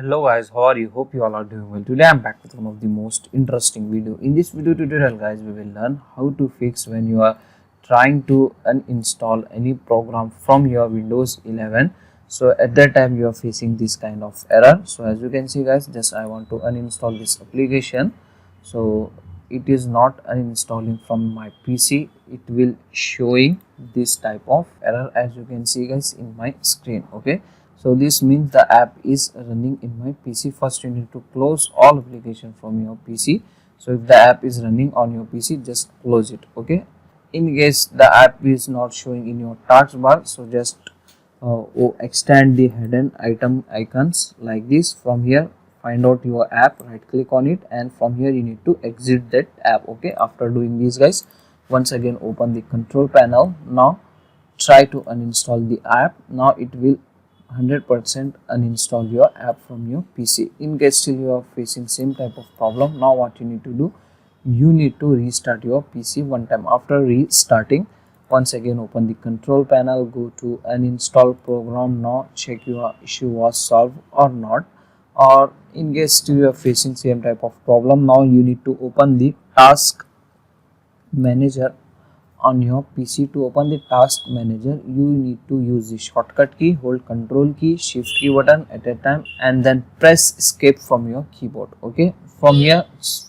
Hello guys, how are you? Hope you all are doing well. Today I'm back with one of the most interesting video. In this video tutorial guys, we will learn how to fix when you are trying to uninstall any program from your Windows 11. So at that time you are facing this kind of error. So as you can see guys, just I want to uninstall this application. So it is not uninstalling from my PC. It will showing this type of error as you can see guys in my screen. Okay. So this means the app is running in my PC. First you need to close all application from your PC. So if the app is running on your PC, just close it. Okay. In case the app is not showing in your taskbar, so just extend the hidden item icons like this. From here, find out your app, right click on it, and from here you need to exit that app. Okay. After doing this guys, once again open the control panel. Now try to uninstall the app. Now it will 100% uninstall your app from your PC. In case still you are facing same type of problem, now what you need to do, you need to restart your PC one time. After restarting, once again open the control panel, go to uninstall program. Now check your issue was solved or not, or in case still you are facing same type of problem, now you need to open the task manager on your PC. To open the task manager, you need to use the shortcut key, hold control key, shift key button at a time, and then press escape from your keyboard. Okay, from here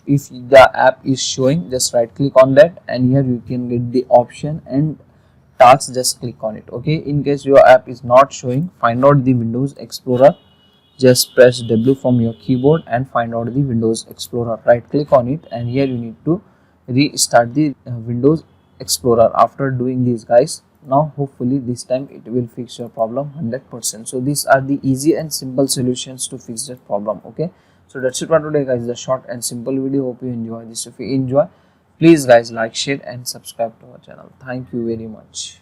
if the app is showing, just right click on that, and here you can get the option and tasks, just click on it. Okay, in case your app is not showing, find out the Windows Explorer, just press W from your keyboard and find out the Windows Explorer, right click on it, and here you need to restart the Windows Explorer. After doing this guys, now hopefully this time it will fix your problem 100%. So these are the easy and simple solutions to fix that problem. Okay, so that's it for today guys, the short and simple video. Hope you enjoy this. If you enjoy, please guys like, share and subscribe to our channel. Thank you very much.